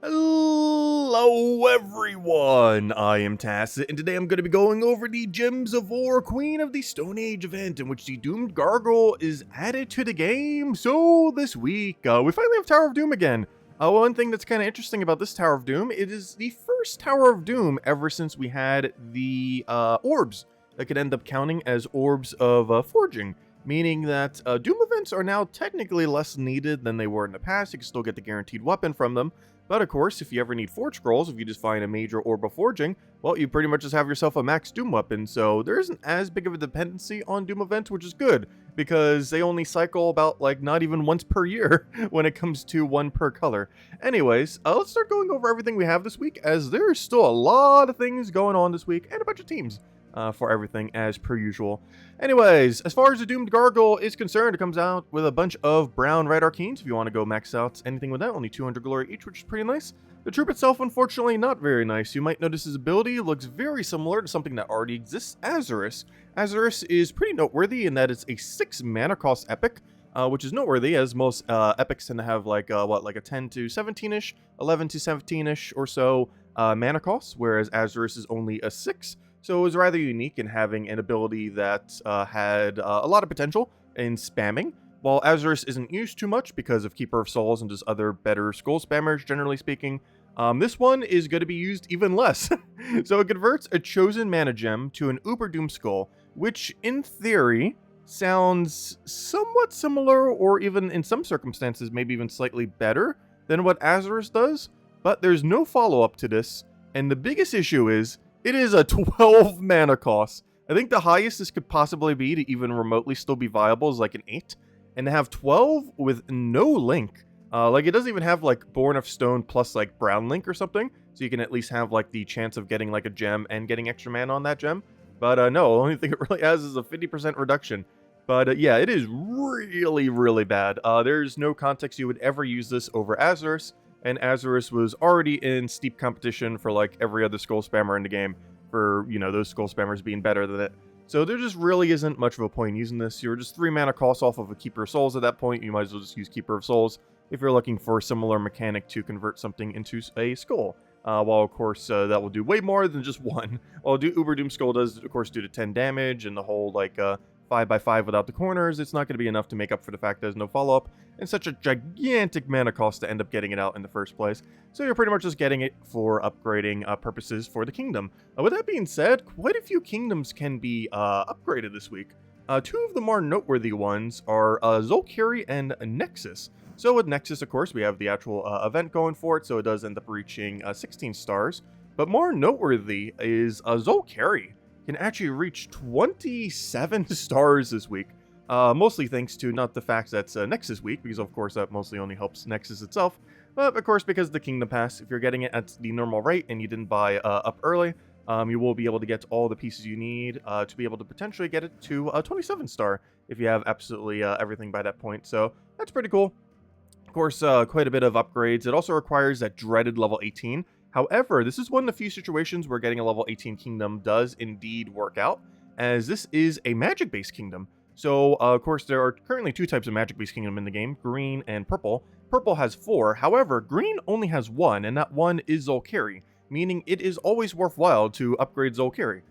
Hello everyone, I am Tacit, and today I'm going to be going over the Gems of War Queen of the Stoneage event, in which the Doomed Gargoyle is added to the game. So this week, we finally have Tower of Doom again. One thing that's kind of interesting about this Tower of Doom, it is the first Tower of Doom ever since we had the orbs that could end up counting as orbs of forging. Meaning that Doom events are now technically less needed than they were in the past. You can still get the guaranteed weapon from them. But of course, if you ever need Forge Scrolls, if you just find a major orb of forging, well, you pretty much just have yourself a max Doom weapon. So there isn't as big of a dependency on Doom events, which is good, because they only cycle about, like, not even once per year when it comes to one per color. Anyways, let's start going over everything we have this week, as there's still a lot of things going on this week, and a bunch of teams. For everything as per usual. Anyways, as far as the Doomed Gargoyle is concerned, it comes out with a bunch of brown red arcanes if you want to go max out anything with that, only 200 glory each, which is pretty nice. The troop itself, unfortunately, not very nice. You might notice his ability looks very similar to something that already exists, Azurus. Azurus is pretty noteworthy in that it's a 6 mana cost epic, which is noteworthy as most epics tend to have like a 10 to 17-ish, 11 to 17-ish or so mana costs, whereas Azurus is only a 6. So it was rather unique in having an ability that had a lot of potential in spamming, while Azurus isn't used too much because of Keeper of Souls and just other better skull spammers, generally speaking. This one is going to be used even less. So it converts a chosen mana gem to an Uber Doom Skull, which in theory sounds somewhat similar, or even in some circumstances maybe even slightly better than what Azurus does, but there's no follow-up to this, and the biggest issue is it is a 12 mana cost. I think the highest this could possibly be to even remotely still be viable is like an 8. And to have 12 with no link. Like it doesn't even have like Born of Stone plus like Brown Link or something. So you can at least have like the chance of getting like a gem and getting extra mana on that gem. But no, the only thing it really has is a 50% reduction. But yeah, it is really, really bad. There's no context you would ever use this over Azurus. And Azurus was already in steep competition for like every other skull spammer in the game for, you know, those skull spammers being better than it. So there just really isn't much of a point in using this. You're just 3 mana costs off of a Keeper of Souls at that point. You might as well just use Keeper of Souls if you're looking for a similar mechanic to convert something into a skull. While, of course, that will do way more than just 1. While Uber Doom Skull does, of course, do to 10 damage and the whole, like, 5x5 without the corners, it's not going to be enough to make up for the fact there's no follow-up, and such a gigantic mana cost to end up getting it out in the first place. So you're pretty much just getting it for upgrading purposes for the kingdom. With that being said, quite a few kingdoms can be upgraded this week. 2 of the more noteworthy ones are Zhul'kari and Nexus. So with Nexus, of course, we have the actual event going for it, so it does end up reaching 16 stars. But more noteworthy is Zhul'kari can actually reach 27 stars this week. Mostly thanks to not the fact that's Nexus week, because of course that mostly only helps Nexus itself, but of course because of the Kingdom Pass, if you're getting it at the normal rate and you didn't buy up early, you will be able to get all the pieces you need to be able to potentially get it to a 27 star if you have absolutely everything by that point. So that's pretty cool. Of course, quite a bit of upgrades. It also requires that dreaded level 18. However, this is one of the few situations where getting a level 18 kingdom does indeed work out, as this is a magic-based kingdom. So, of course, there are currently 2 types of magic-based kingdom in the game, green and purple. Purple has 4, however, green only has 1, and that 1 is Zhul'kari, meaning it is always worthwhile to upgrade Zhul'kari.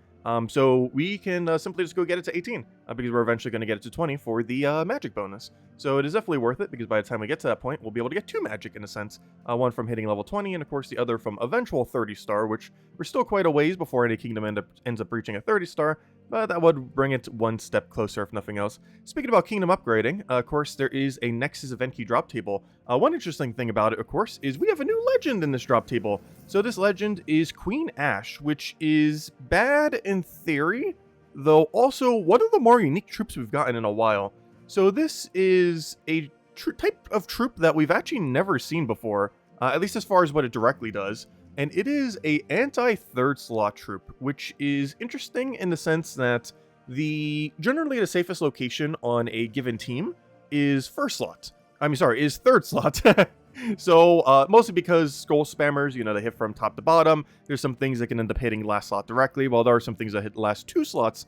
So we can simply just go get it to 18, because we're eventually going to get it to 20 for the magic bonus. So it is definitely worth it, because by the time we get to that point, we'll be able to get 2 magic in a sense. One from hitting level 20, and of course the other from eventual 30 star, which we're still quite a ways before any kingdom ends up reaching a 30 star, but that would bring it one step closer if nothing else. Speaking about kingdom upgrading, of course there is a Nexus event key drop table. One interesting thing about it, of course, is we have a new legend in this drop table. So this legend is Queen Ash, which is bad in theory, though also one of the more unique troops we've gotten in a while. So this is a type of troop that we've actually never seen before, at least as far as what it directly does. And it is a anti-third slot troop, which is interesting in the sense that generally the safest location on a given team is third slot. So, mostly because skull spammers, you know, they hit from top to bottom. There's some things that can end up hitting last slot directly, while there are some things that hit the last 2 slots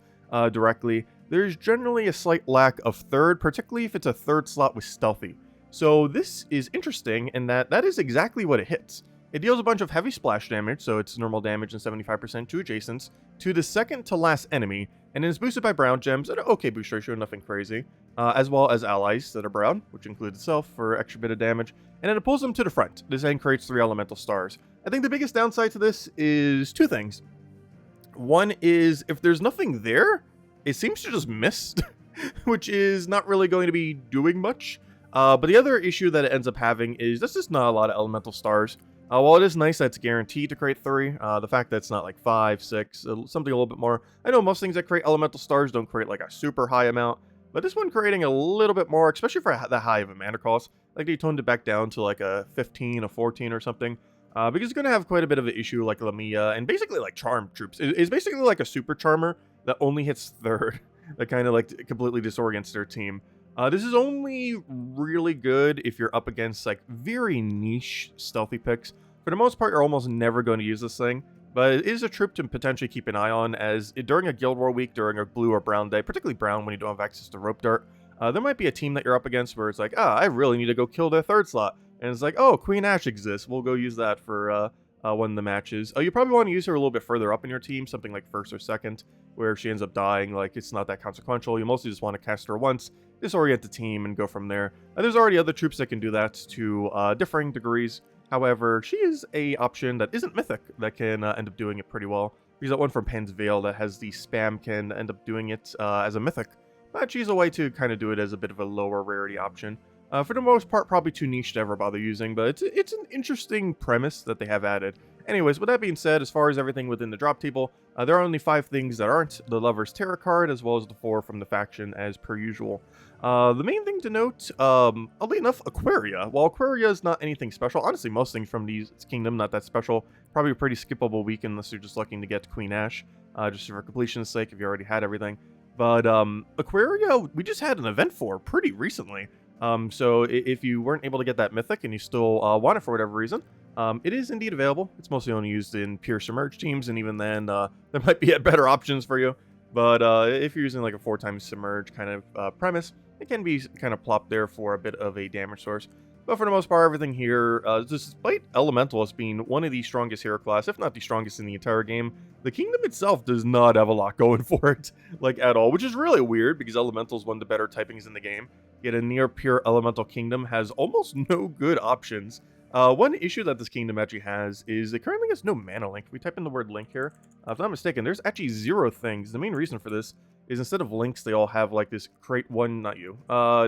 directly. There's generally a slight lack of third, particularly if it's a third slot with stealthy. So this is interesting in that is exactly what it hits. It deals a bunch of heavy splash damage, so it's normal damage and 75% to adjacents, to the second to last enemy, and it is boosted by brown gems at an okay boost ratio, nothing crazy, as well as allies that are brown, which includes itself for extra bit of damage, and then it pulls them to the front. This then creates 3 elemental stars. I think the biggest downside to this is 2 things. One is, if there's nothing there, it seems to just miss, which is not really going to be doing much. But the other issue that it ends up having is there's just not a lot of elemental stars. While it is nice that it's guaranteed to create 3, the fact that it's not like 5, 6, something a little bit more. I know most things that create elemental stars don't create like a super high amount, but this one creating a little bit more, especially for that high of a mana cost. Like they toned it back down to like a 15, a 14 or something. Because it's going to have quite a bit of an issue like Lamia and basically like Charm Troops. It's basically like a Super Charmer that only hits 3rd. That kind of like completely disorients their team. This is only really good if you're up against like very niche stealthy picks. For the most part, you're almost never going to use this thing, but it is a troop to potentially keep an eye on, as during a Guild War week, during a blue or brown day, particularly brown when you don't have access to Rope Dart, there might be a team that you're up against where it's like, I really need to go kill their 3rd slot. And it's like, oh, Queen Ash exists. We'll go use that for one of the matches. You probably want to use her a little bit further up in your team, something like 1st or 2nd, where if she ends up dying, like it's not that consequential. You mostly just want to cast her once, disorient the team, and go from there. There's already other troops that can do that to differing degrees. However, she is a option that isn't mythic that can end up doing it pretty well. There's that one from Pen's Veil that has the spam can end up doing it as a mythic. But she's a way to kind of do it as a bit of a lower rarity option. For the most part, probably too niche to ever bother using, but it's an interesting premise that they have added. Anyways, with that being said, as far as everything within the drop table, there are only 5 things that aren't the Lover's Tarot card, as well as the 4 from the faction as per usual. The main thing to note, oddly enough, Aquaria. While Aquaria is not anything special, honestly, most things from these Kingdom not that special. Probably a pretty skippable week unless you're just looking to get Queen Ash, just for completion's sake if you already had everything. But Aquaria, we just had an event for pretty recently. So if you weren't able to get that mythic and you still want it for whatever reason, it is indeed available. It's mostly only used in pure submerged teams, and even then, there might be better options for you. But if you're using like a 4 times submerge kind of premise, it can be kind of plopped there for a bit of a damage source. But for the most part, everything here, despite Elementalist being one of the strongest hero class, if not the strongest in the entire game, the Kingdom itself does not have a lot going for it, like at all, which is really weird because Elemental is one of the better typings in the game. Yet a near pure Elemental Kingdom has almost no good options. One issue that this Kingdom actually has is it currently has no mana link. If we type in the word link here, if I'm not mistaken, there's actually 0 things. The main reason for this is instead of links, they all have like this create one, not you.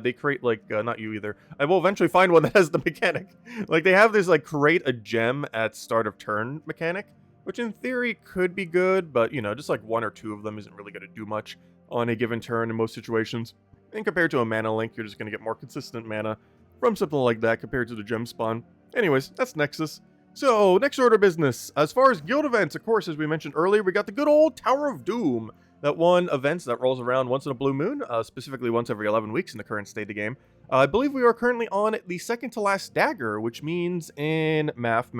They create like, not you either. I will eventually find one that has the mechanic. Like they have this like create a gem at start of turn mechanic, which in theory could be good, but you know, just like 1 or 2 of them isn't really going to do much on a given turn in most situations. And compared to a mana link, you're just going to get more consistent mana from something like that compared to the gem spawn. Anyways, that's Nexus. So, next order of business. As far as guild events, of course, as we mentioned earlier, we got the good old Tower of Doom. That one event that rolls around once in a blue moon, specifically once every 11 weeks in the current state of game. I believe we are currently on the second to last dagger, which means in math,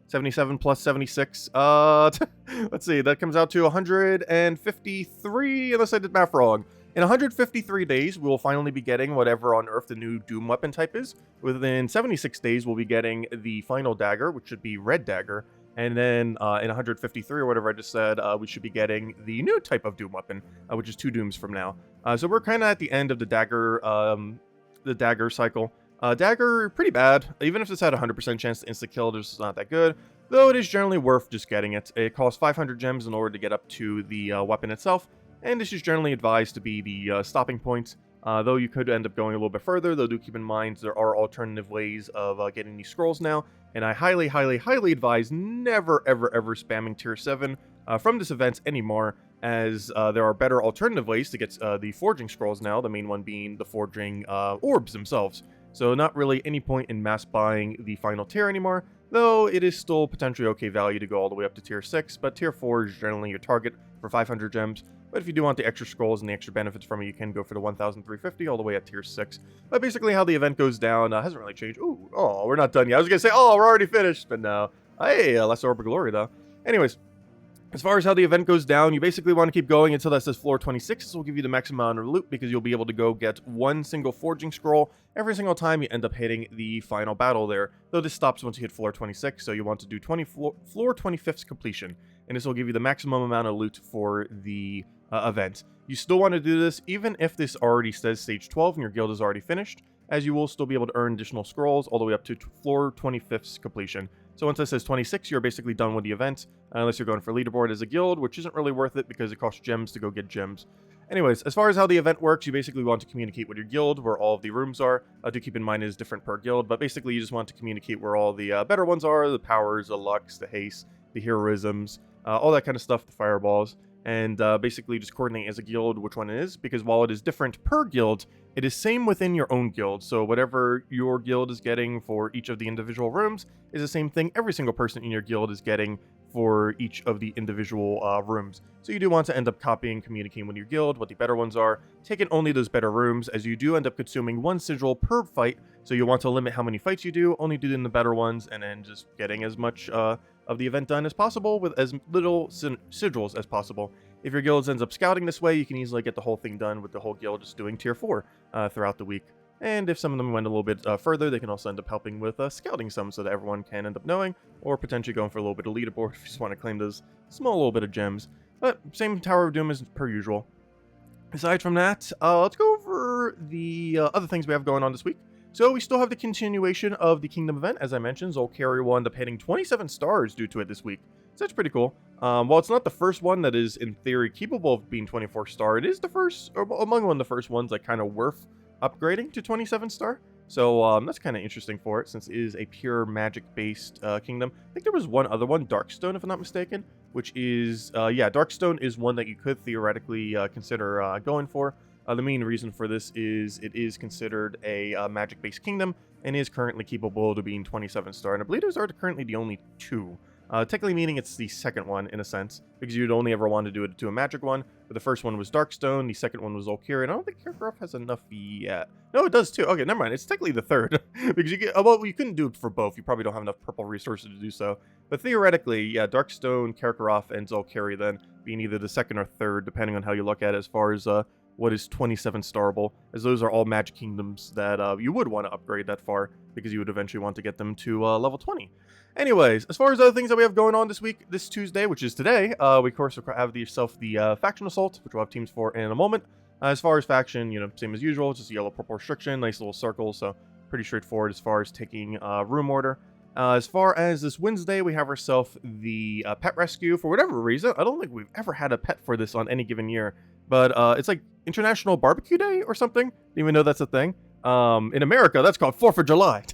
77 plus 76, let's see, that comes out to 153, unless I did math wrong. In 153 days, we will finally be getting whatever on Earth the new Doom weapon type is. Within 76 days, we'll be getting the final dagger, which should be red dagger. And then in 153 or whatever I just said, we should be getting the new type of Doom weapon, which is 2 Dooms from now. So we're kind of at the end of the dagger cycle. Dagger, pretty bad. Even if it's had a 100% chance to insta-kill, it's not that good. Though it is generally worth just getting it. It costs 500 gems in order to get up to the weapon itself. And this is generally advised to be the stopping point. Though you could end up going a little bit further, though do keep in mind there are alternative ways of getting these scrolls now. And I highly, highly, highly advise never, ever, ever spamming tier 7 from this event anymore, as there are better alternative ways to get the forging scrolls now, the main one being the forging orbs themselves. So not really any point in mass buying the final tier anymore, though it is still potentially okay value to go all the way up to tier 6, but tier 4 is generally your target for 500 gems. But if you do want the extra scrolls and the extra benefits from it, you can go for the 1,350 all the way at tier 6. But basically how the event goes down hasn't really changed. Ooh, oh, we're not done yet. I was going to say, oh, we're already finished, but no. Hey, less Orb of Glory, though. Anyways, As far as how the event goes down, you basically want to keep going until that says floor 26. This will give you the maximum amount of loot because you'll be able to go get one single forging scroll every single time you end up hitting the final battle there. Though this stops once you hit floor 26, so you want to do floor 25th completion. And this will give you the maximum amount of loot for the event. You still want to do this even if this already says stage 12 and your guild is already finished, as you will still be able to earn additional scrolls all the way up to floor 25th completion. So once it says 26, you're basically done with the event, unless you're going for leaderboard as a guild, which isn't really worth it because it costs gems to go get gems. Anyways, as far as how the event works, you basically want to communicate with your guild where all of the rooms are. Do keep in mind it is different per guild, but basically you just want to communicate where all the better ones are, the powers, the lucks, the haste, the heroisms, all that kind of stuff, the fireballs. And basically just coordinate as a guild which one it is, because while it is different per guild, it is same within your own guild. So whatever your guild is getting for each of the individual rooms is the same thing every single person in your guild is getting for each of the individual rooms. So you do want to end up copying, communicating with your guild, what the better ones are, taking only those better rooms, as you do end up consuming one sigil per fight. So you want to limit how many fights you do, only do the better ones, and then just getting as much of the event done as possible with as little sigils as possible. If your guild ends up scouting this way, you can easily get the whole thing done with the whole guild just doing tier 4 throughout the week. And if some of them went a little bit further, they can also end up helping with scouting some so that everyone can end up knowing, or potentially going for a little bit of leaderboard if you just want to claim those small little bit of gems. But same Tower of Doom as per usual. Aside from that, let's go over the other things we have going on this week. So we still have the continuation of the Kingdom event. As I mentioned, Zhul'kari will end up hitting 27 stars due to it this week. So that's pretty cool. While it's not the first one that is, in theory, capable of being 24 star, it is the first, or among one of the first ones that kind of worth upgrading to 27 star. So that's kind of interesting for it, since it is a pure magic-based kingdom. I think there was one other one, Darkstone, if I'm not mistaken, which is, yeah, Darkstone is one that you could theoretically consider going for. The main reason for this is it is considered a magic-based kingdom and is currently capable of being 27 star. And I believe those are currently the only two. Technically meaning it's the second one in a sense, because you'd only ever want to do it to a magic one. But the first one was Darkstone, the second one was Zhul'kari, and I don't think Karkaroff has enough yet. No, it does too. Okay, never mind. It's technically the third, because you get, well, you couldn't do it for both. You probably don't have enough purple resources to do so. But theoretically, yeah, Darkstone, Karkaroff, and Zhul'kari then being either the second or third, depending on how you look at it, as far as what is 27 starable, as those are all magic kingdoms that you would want to upgrade that far, because you would eventually want to get them to level 20. Anyways, as far as other things that we have going on this week, this Tuesday, which is today, we of course have the faction assault, which we'll have teams for in a moment. As far as faction, you know, same as usual, just a yellow-purple restriction, nice little circle, so pretty straightforward as far as taking room order. As far as this Wednesday, we have ourselves the pet rescue. For whatever reason, I don't think we've ever had a pet for this on any given year, but it's like International Barbecue Day or something. Didn't even know that's a thing. In America, that's called 4th of July.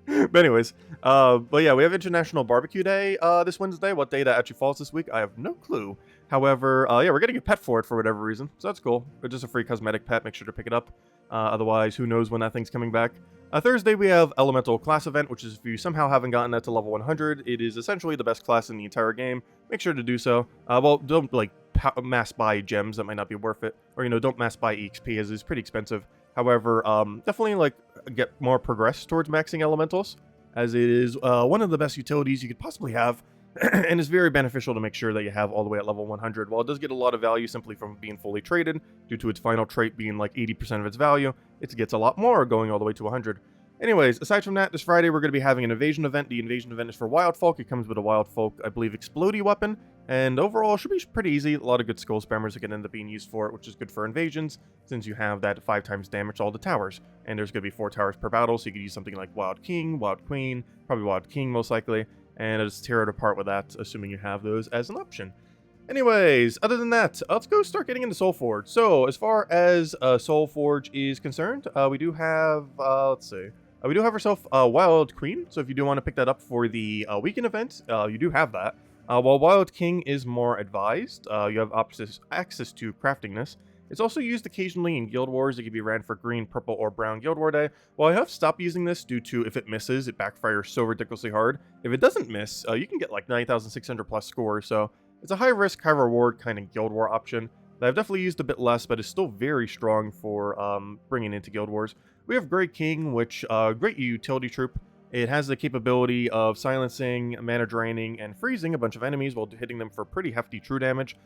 But anyways, but yeah, we have International Barbecue Day this Wednesday. What day that actually falls this week, I have no clue. However, yeah, we're getting a pet for it for whatever reason, so that's cool. It's just a free cosmetic pet. Make sure to pick it up. Otherwise, who knows when that thing's coming back. Thursday, we have Elemental class event, which is if you somehow haven't gotten that to level 100, it is essentially the best class in the entire game. Make sure to do so. Well, don't like mass buy gems, that might not be worth it. Or, you know, don't mass buy EXP, as it's pretty expensive. However, definitely like get more progress towards maxing elementals, as it is one of the best utilities you could possibly have, and it's very beneficial to make sure that you have all the way at level 100. While it does get a lot of value simply from being fully traded, due to its final trait being like 80% of its value, it gets a lot more going all the way to 100. Anyways, aside from that, this Friday we're going to be having an invasion event. The invasion event is for Wild Folk. It comes with a Wild Folk, I believe, explodey weapon. And overall, it should be pretty easy. A lot of good skull spammers that can end up being used for it, which is good for invasions, since you have that 5 times damage to all the towers. And there's going to be 4 towers per battle, so you could use something like Wild King, Wild Queen, probably Wild King most likely. And just tear it apart with that, assuming you have those as an option. Anyways, other than that, let's go start getting into Soulforge. So, as far as Soulforge is concerned, we do have, let's see. We do have ourselves Wild Queen, so if you do want to pick that up for the weekend event, you do have that. While Wild King is more advised, you have access to crafting this. It's also used occasionally in Guild Wars. It can be ran for green, purple, or brown Guild War Day. While I have stopped using this due to if it misses, it backfires so ridiculously hard. If it doesn't miss, you can get like 9,600 plus scores, so it's a high risk, high reward kind of Guild War option that I've definitely used a bit less, but is still very strong for bringing into Guild Wars. We have Great King, which great utility troop. It has the capability of silencing, mana draining, and freezing a bunch of enemies while hitting them for pretty hefty true damage.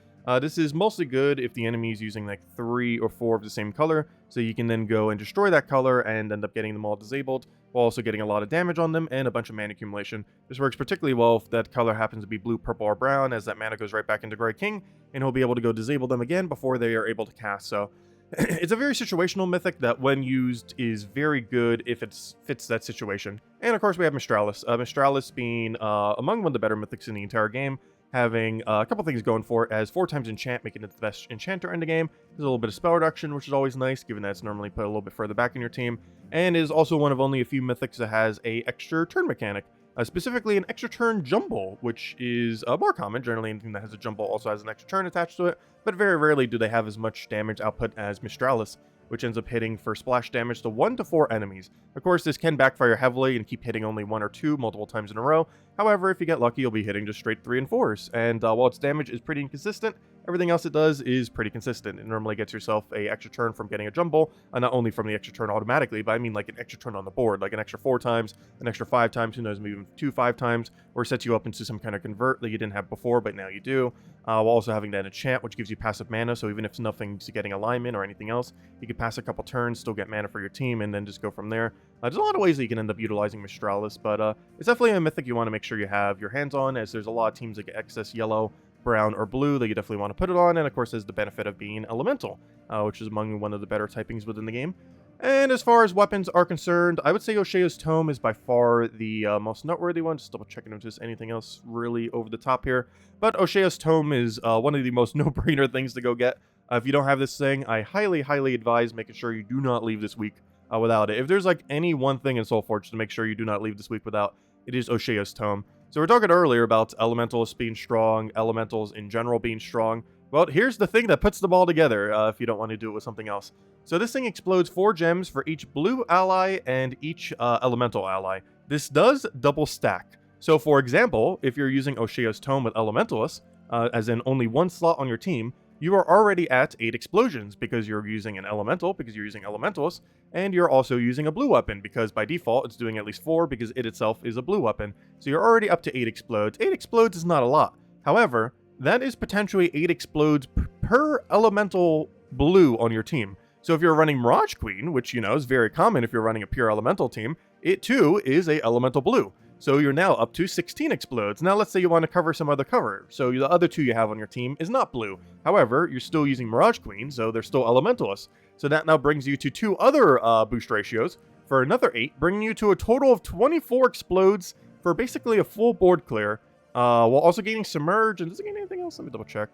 This is mostly good if the enemy is using like 3 or 4 of the same color, so you can then go and destroy that color and end up getting them all disabled, while also getting a lot of damage on them and a bunch of mana accumulation. This works particularly well if that color happens to be blue, purple, or brown, as that mana goes right back into Grey King, and he'll be able to go disable them again before they are able to cast. So it's a very situational mythic that, when used, is very good if it fits that situation. And of course, we have Mistralis. Mistralis being among one of the better mythics in the entire game, having a couple things going for it, as 4 times enchant, making it the best enchanter in the game. There's a little bit of spell reduction, which is always nice, given that it's normally put a little bit further back in your team, and is also one of only a few mythics that has a extra turn mechanic. Specifically an extra turn jumble, which is more common. Generally, anything that has a jumble also has an extra turn attached to it, but very rarely do they have as much damage output as Mistralis, which ends up hitting for splash damage to 1 to 4 enemies. Of course, this can backfire heavily and keep hitting only 1 or 2 multiple times in a row. However, if you get lucky, you'll be hitting just straight 3 and 4s. And while its damage is pretty inconsistent, everything else it does is pretty consistent. It normally gets yourself a extra turn from getting a jumble, not only from the extra turn automatically, but I mean like an extra turn on the board, like an extra 4 times, an extra 5 times, who knows, maybe even 2 5 times, or sets you up into some kind of convert that you didn't have before, but now you do. While also having that enchant, which gives you passive mana, so even if nothing's getting alignment or anything else, you can pass a couple turns, still get mana for your team, and then just go from there. There's a lot of ways that you can end up utilizing Mistralis, but it's definitely a mythic you want to make sure you have your hands on, as there's a lot of teams that get excess yellow, brown, or blue that you definitely want to put it on, and of course there's the benefit of being elemental, which is among one of the better typings within the game. And as far as weapons are concerned, I would say O'Shea's Tome is by far the most noteworthy one. Just double checking if there's anything else really over the top here. But O'Shea's Tome is one of the most no-brainer things to go get. If you don't have this thing, I highly, highly advise making sure you do not leave this week without it. If there's like any one thing in Soulforge to make sure you do not leave this week without, it is O'Shea's Tome. So we're talking earlier about Elementalists being strong, Elementals in general being strong. Well, here's the thing that puts them all together if you don't want to do it with something else. So this thing explodes 4 gems for each blue ally and each elemental ally. This does double stack. So for example, if you're using O'Shea's Tome with Elementalists, as in only 1 slot on your team, you are already at 8 explosions because you're using an elemental, because you're using Elementalist, and you're also using a blue weapon because by default it's doing at least 4 because it itself is a blue weapon. So you're already up to 8 explodes. 8 explodes is not a lot. However, that is potentially 8 explodes per elemental blue on your team. So if you're running Mirage Queen, which, you know, is very common if you're running a pure elemental team, it too is a elemental blue. So you're now up to 16 explodes. Now let's say you want to cover some other cover. So the other 2 you have on your team is not blue. However, you're still using Mirage Queen, so they're still elementalists. So that now brings you to 2 other boost ratios for another 8, bringing you to a total of 24 explodes for basically a full board clear. While also gaining Submerge, and does it gain anything else? Let me double check.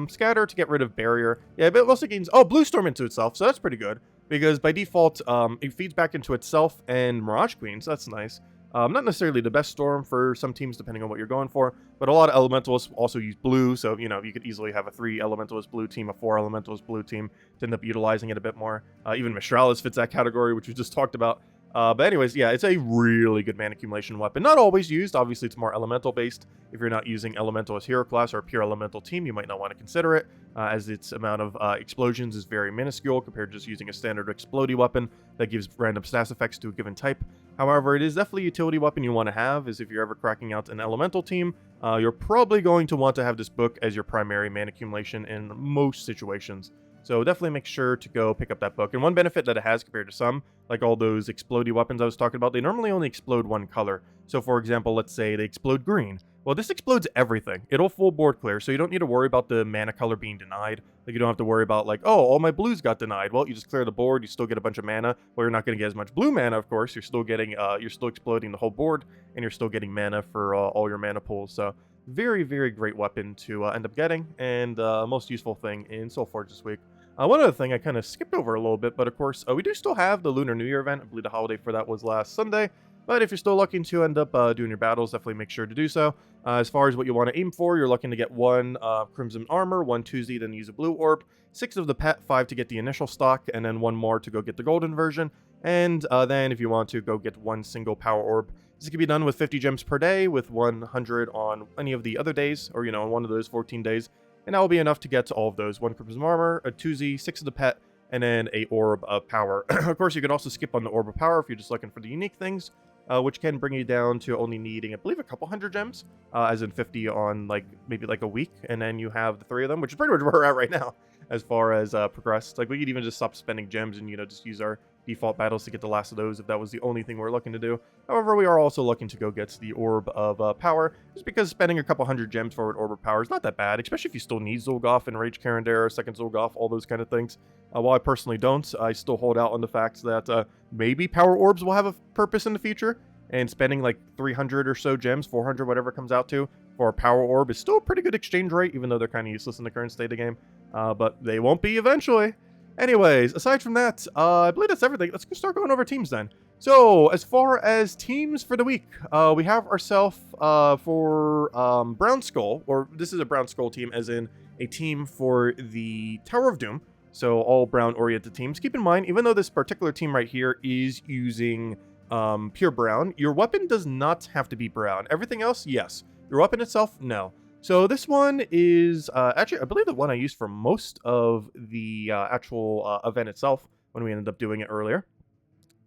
Scatter to get rid of Barrier. Yeah, but it also gains, Blue Storm into itself, so that's pretty good. Because by default, it feeds back into itself and Mirage Queen, so that's nice. Not necessarily the best Storm for some teams, depending on what you're going for, but a lot of Elementalists also use blue, so, you know, you could easily have a 3 Elementalist blue team, a 4 Elementalist blue team, to end up utilizing it a bit more. Even Mistralis fits that category, which we just talked about. But anyways, yeah, it's a really good mana accumulation weapon. Not always used. Obviously, it's more elemental based. If you're not using elemental as hero class or a pure elemental team, you might not want to consider it, as its amount of explosions is very minuscule compared to just using a standard explodey weapon that gives random stats effects to a given type. However, it is definitely a utility weapon you want to have, as if you're ever cracking out an elemental team, you're probably going to want to have this book as your primary mana accumulation in most situations. So definitely make sure to go pick up that book. And one benefit that it has compared to some, like all those explodey weapons I was talking about, they normally only explode 1 color. So for example, let's say they explode green. Well, this explodes everything. It'll full board clear, so you don't need to worry about the mana color being denied. Like, you don't have to worry about, like, oh, all my blues got denied. Well, you just clear the board, you still get a bunch of mana. Well, you're not going to get as much blue mana, of course. You're still getting, you're still exploding the whole board, and you're still getting mana for all your mana pools. So very, very great weapon to end up getting, and most useful thing in Soulforge this week. One other thing I kind of skipped over a little bit, but of course, we do still have the Lunar New Year event. I believe the holiday for that was last Sunday. But if you're still looking to end up doing your battles, definitely make sure to do so. As far as what you want to aim for, you're looking to get 1 Crimson Armor, 1 Tuesday, then use a Blue Orb, 6 of the pet, 5 to get the initial stock, and then 1 more to go get the golden version. And then if you want to, go get 1 single Power Orb. This can be done with 50 gems per day, with 100 on any of the other days, or, you know, on one of those 14 days. And that will be enough to get to all of those. 1 Crimson Armor, a Tuesday, 6 of the pet, and then a Orb of Power. Of course, you can also skip on the Orb of Power if you're just looking for the unique things. which can bring you down to only needing, I believe, a couple hundred gems, as in 50 on like maybe like a week, and then you have the 3 of them, which is pretty much where we're at right now as far as progress. Like we could even just stop spending gems and just use our default battles to get the last of those if that was the only thing we're looking to do. However, we are also looking to go get the Orb of Power, just because spending a couple hundred gems for an Orb of Power is not that bad, especially if you still need Zhul'kari and Rage Karandar, second Zhul'kari, all those kind of things. While I personally don't, I still hold out on the fact that maybe Power Orbs will have a purpose in the future, and spending like 300 or so gems, 400, whatever it comes out to, for a Power Orb is still a pretty good exchange rate, even though they're kind of useless in the current state of the game. But they won't be eventually. Anyways, aside from that, I believe that's everything. Let's start going over teams then. So, as far as teams for the week, we have ourselves for Brown Skull, or this is a Brown Skull team, as in a team for the Tower of Doom. So, all brown-oriented teams. Keep in mind, even though this particular team right here is using pure brown, your weapon does not have to be brown. Everything else, yes. Your weapon itself, no. So this one is, actually, I believe the one I used for most of the actual event itself when we ended up doing it earlier.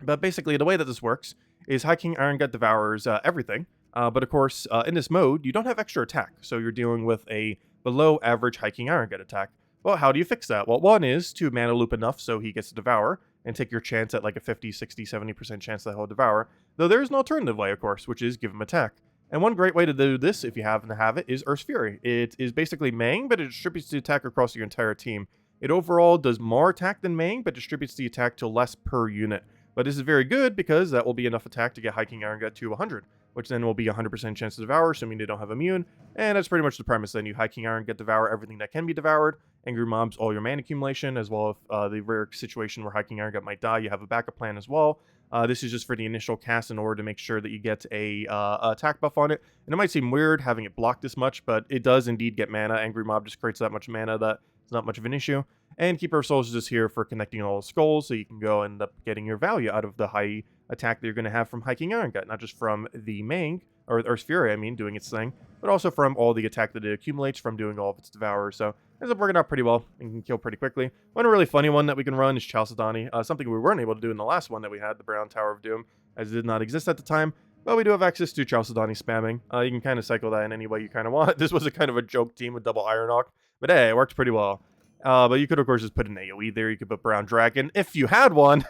But basically, the way that this works is High King Iron Gut devours everything. But of course, in this mode, you don't have extra attack. So you're dealing with a below average High King Iron Gut attack. Well, how do you fix that? Well, one is to mana loop enough so he gets to devour and take your chance at like a 50, 60, 70% chance that he'll devour. Though there is an alternative way, of course, which is give him attack. And one great way to do this, if you happen to have it, is Earth's Fury. It is basically Mang, but it distributes the attack across your entire team. It overall does more attack than Mang, but distributes the attack to less per unit. But this is very good because that will be enough attack to get High King Iron Gut to 100, which then will be 100% chance to devour, assuming they don't have immune. And that's pretty much the premise then. You High King Iron Gut devour everything that can be devoured, Angry Mobs all your mana accumulation, as well as the rare situation where High King Iron Gut might die, you have a backup plan as well. This is just for the initial cast in order to make sure that you get a attack buff on it. And it might seem weird having it block this much, but it does indeed get mana. Angry Mob just creates that much mana that it's not much of an issue. And Keeper of Souls is just here for connecting all the skulls, so you can go and end up getting your value out of the high attack that you're going to have from High King Iron Gut, not just from the Mang, or Earth's Fury, I mean, doing its thing, but also from all the attack that it accumulates from doing all of its devours. So it ends up working out pretty well and can kill pretty quickly. One really funny one that we can run is Chalcedony, something we weren't able to do in the last one that we had, the Brown Tower of Doom, as it did not exist at the time. But we do have access to Chalcedony spamming. You can kind of cycle that in any way you kind of want. This was a kind of a joke team with double Iron Hawk, but hey, it worked pretty well. But you could, of course, just put an AoE there. You could put Brown Dragon if you had one.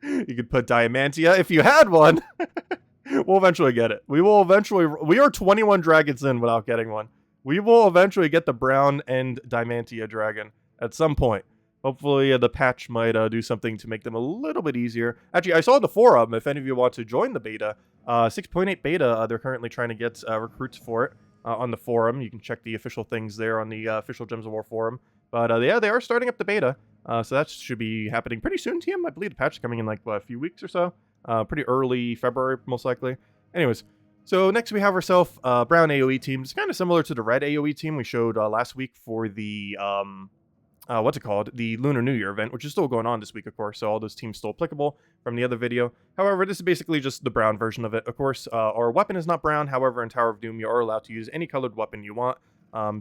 You could put Diamantia if you had one. We'll eventually get it. We are 21 dragons in without getting one. We will eventually get the Brown and Diamantia Dragon at some point. Hopefully the patch might do something to make them a little bit easier. Actually, I saw the forum, if any of you want to join the beta. 6.8 beta, they're currently trying to get recruits for it on the forum. You can check the official things there on the official Gems of War forum. But yeah, they are starting up the beta. So that should be happening pretty soon, TM. I believe the patch is coming in like a few weeks or so. Pretty early February, most likely. Anyways, so next we have ourselves Brown AoE team. It's kind of similar to the Red AoE team we showed last week for the, what's it called? The Lunar New Year event, which is still going on this week, of course. So all those teams still applicable from the other video. However, this is basically just the brown version of it. Of course, our weapon is not brown. However, in Tower of Doom, you are allowed to use any colored weapon you want.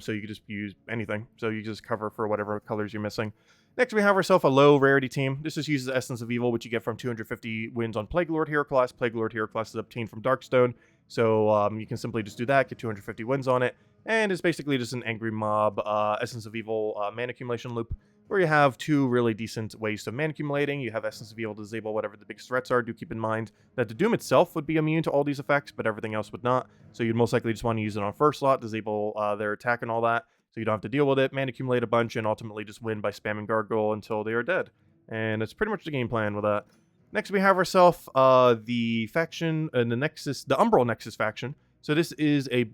So you can just use anything. So you just cover for whatever colors you're missing. Next, we have ourselves a Low Rarity team. This just uses Essence of Evil, which you get from 250 wins on Plague Lord Hero class. Plague Lord Hero class is obtained from Darkstone. So you can simply just do that, get 250 wins on it. And it's basically just an Angry Mob Essence of Evil mana accumulation loop, where you have two really decent ways of mana accumulating. You have Essence of Evil to disable whatever the biggest threats are. Do keep in mind that the Doom itself would be immune to all these effects, but everything else would not. So you'd most likely just want to use it on first slot, disable their attack and all that. So you don't have to deal with it, mana accumulate a bunch, and ultimately just win by spamming Gargoyle until they are dead. And that's pretty much the game plan with that. Next we have ourselves the faction, the Nexus, the Umbral Nexus faction. So this is a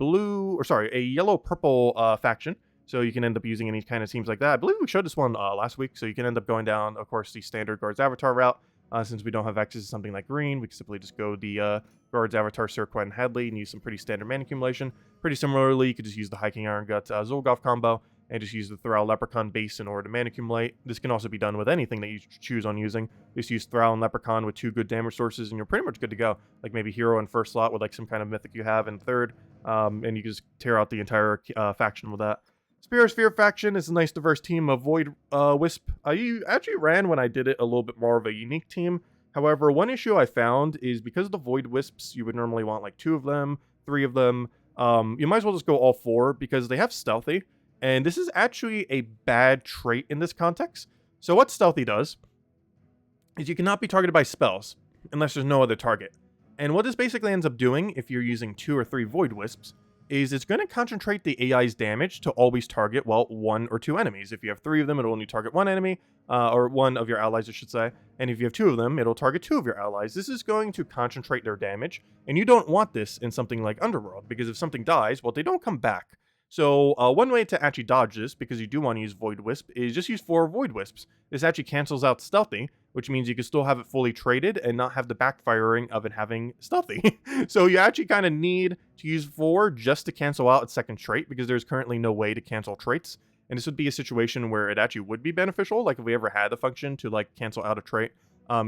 yellow-purple faction. So you can end up using any kind of teams like that. I believe we showed this one last week, so you can end up going down, of course, the standard Guards Avatar route. Since we don't have access to something like green, we can simply just go the Guards Avatar, Cirquet, and Hadley and use some pretty standard mana accumulation. Pretty similarly, you could just use the High King Iron Gut Zhul'kari combo and just use the Thrall Leprechaun base in order to mana accumulate. This can also be done with anything that you choose on using. Just use Thrall and Leprechaun with 2 good damage sources, and you're pretty much good to go. Like maybe Hero in first slot with like some kind of mythic you have in third, and you can just tear out the entire faction with that. Sphere faction is a nice diverse team of Void Wisp. I actually ran when I did it a little bit more of a unique team. However, one issue I found is because of the Void Wisps, you would normally want like 2 of them, 3 of them. You might as well just go all 4 because they have stealthy. And this is actually a bad trait in this context. So what stealthy does is you cannot be targeted by spells unless there's no other target. And what this basically ends up doing if you're using 2 or 3 Void Wisps is it's going to concentrate the AI's damage to always target, well, 1 or 2 enemies. If you have 3 of them, it'll only target 1 enemy, or 1 of your allies, I should say. And if you have 2 of them, it'll target 2 of your allies. This is going to concentrate their damage, and you don't want this in something like Underworld, because if something dies, well, they don't come back. So one way to actually dodge this, because you do want to use Void Wisp, is just use 4 Void Wisps. This actually cancels out Stealthy, which means you can still have it fully traded and not have the backfiring of it having Stealthy. So you actually kind of need to use 4 just to cancel out its second trait, because there's currently no way to cancel traits. And this would be a situation where it actually would be beneficial, like if we ever had the function to like cancel out a trait.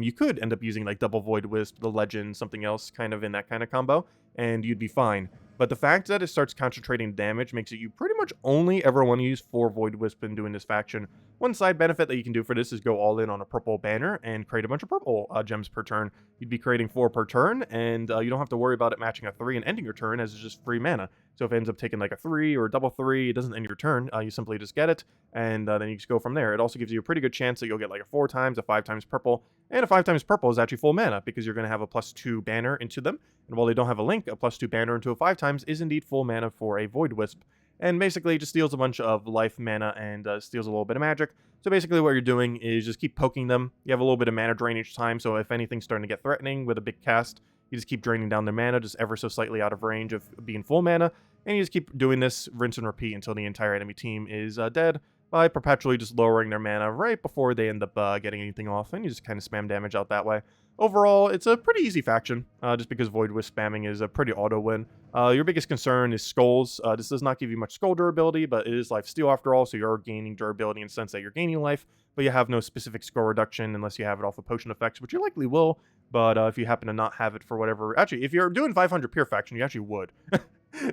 You could end up using like double Void Wisp, the Legend, something else kind of in that kind of combo, and you'd be fine. But the fact that it starts concentrating damage makes it you pretty much only ever want to use 4 Void Wisp in doing this faction. One side benefit that you can do for this is go all in on a purple banner and create a bunch of purple gems per turn. You'd be creating 4 per turn, and you don't have to worry about it matching a 3 and ending your turn, as it's just free mana. So if it ends up taking like a 3 or a double 3, it doesn't end your turn. You simply just get it, and then you just go from there. It also gives you a pretty good chance that you'll get like a 4 times, a 5 times purple, and a 5 times purple is actually full mana, because you're going to have a +2 banner into them. And while they don't have a link, a +2 banner into a 5 times is indeed full mana for a Void Wisp. And basically just steals a bunch of life mana and steals a little bit of magic. So basically what you're doing is just keep poking them. You have a little bit of mana drain each time, so if anything's starting to get threatening with a big cast, you just keep draining down their mana just ever so slightly out of range of being full mana. And you just keep doing this, rinse and repeat, until the entire enemy team is dead, by perpetually just lowering their mana right before they end up getting anything off, and you just kind of spam damage out that way. Overall, it's a pretty easy faction, just because Void Wisp spamming is a pretty auto win. Your biggest concern is skulls. This does not give you much skull durability, but it is life steal after all, so you're gaining durability in the sense that you're gaining life, but you have no specific skull reduction unless you have it off of potion effects, which you likely will, but if you happen to not have it for whatever... Actually, if you're doing 500 pure faction, you actually would.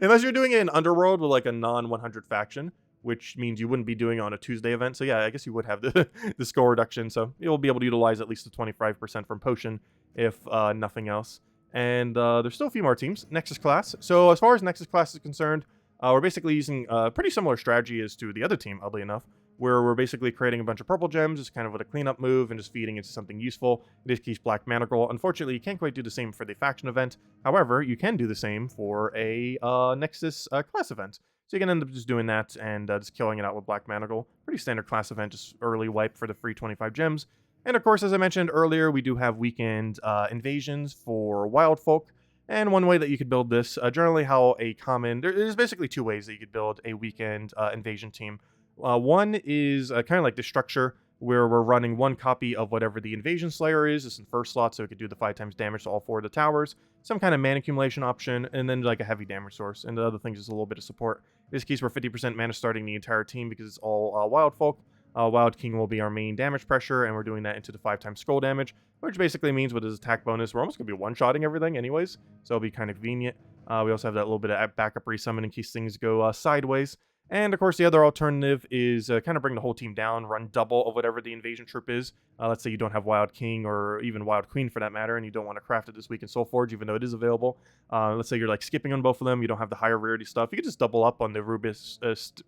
Unless you're doing it in Underworld with like a non-100 faction, which means you wouldn't be doing it on a Tuesday event. So yeah, I guess you would have the skull reduction. So you'll be able to utilize at least the 25% from potion, if nothing else. And there's still a few more teams. Nexus class. So as far as Nexus class is concerned, we're basically using a pretty similar strategy as to the other team, oddly enough, where we're basically creating a bunch of purple gems, just kind of with a cleanup move, and just feeding into something useful. It is keeps Black Manacle. Unfortunately, you can't quite do the same for the faction event. However, you can do the same for a Nexus class event. So you can end up just doing that and just killing it out with Black Manacle. Pretty standard class event, just early wipe for the free 25 gems. And of course, as I mentioned earlier, we do have weekend invasions for Wild Folk. And one way that you could build this, generally how a common... There's basically 2 ways that you could build a weekend invasion team. One is kind of like the structure, where we're running 1 copy of whatever the Invasion Slayer is. It's in first slot, so it could do the 5 times damage to all 4 of the towers. Some kind of mana accumulation option, and then like a heavy damage source. And the other thing is a little bit of support. In this case, we're 50% mana starting the entire team because it's all Wild Folk. Wild King will be our main damage pressure, and we're doing that into the 5 times skull damage, which basically means with his attack bonus, we're almost going to be one-shotting everything anyways, so it'll be kind of convenient. We also have that little bit of backup resummon in case things go sideways. And of course, the other alternative is kind of bring the whole team down, run double of whatever the invasion troop is. Let's say you don't have Wild King or even Wild Queen for that matter, and you don't want to craft it this week in Soulforge, even though it is available. Let's say you're like skipping on both of them, you don't have the higher rarity stuff. You can just double up on the Rubis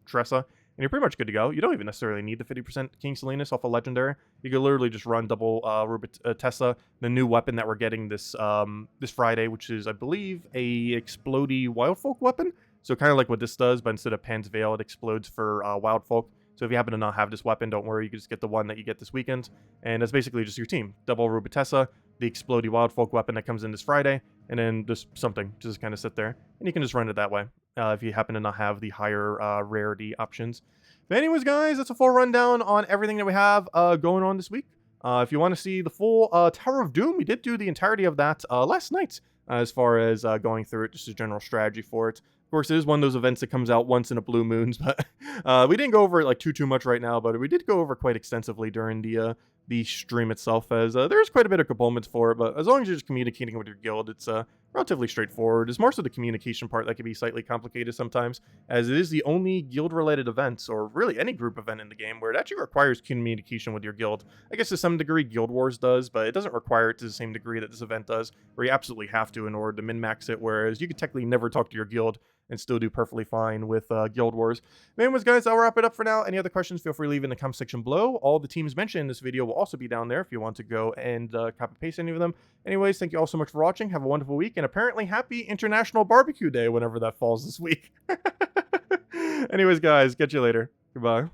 Tressa, and you're pretty much good to go. You don't even necessarily need the 50% King Salinas off a Legendary. You could literally just run double Rubit Tessa, the new weapon that we're getting this this Friday, which is, I believe, a Explodey Wildfolk weapon. So kind of like what this does, but instead of Pan's Veil, it explodes for Wild Folk. So if you happen to not have this weapon, don't worry, you can just get the one that you get this weekend. And that's basically just your team. Double Rubitessa, the Explodey Wild Folk weapon that comes in this Friday, and then just something, just kind of sit there. And you can just run it that way, if you happen to not have the higher rarity options. But anyways, guys, that's a full rundown on everything that we have going on this week. If you want to see the full Tower of Doom, we did do the entirety of that last night, as far as going through it, just a general strategy for it. Of course, it is one of those events that comes out once in a blue moons, but we didn't go over it like too much right now, but we did go over quite extensively during the the stream itself, as there's quite a bit of components for it, but as long as you're just communicating with your guild, it's relatively straightforward. It's more so the communication part that can be slightly complicated sometimes, as it is the only guild-related event, or really any group event in the game, where it actually requires communication with your guild. I guess to some degree Guild Wars does, but it doesn't require it to the same degree that this event does, where you absolutely have to in order to min-max it, whereas you could technically never talk to your guild and still do perfectly fine with Guild Wars. Anyways, guys, I'll wrap it up for now. Any other questions, feel free to leave in the comment section below. All the teams mentioned in this video will also be down there if you want to go and copy paste any of them. Anyways, thank you all so much for watching. Have a wonderful week, and apparently happy International Barbecue Day whenever that falls this week. Anyways, guys, catch you later. Goodbye.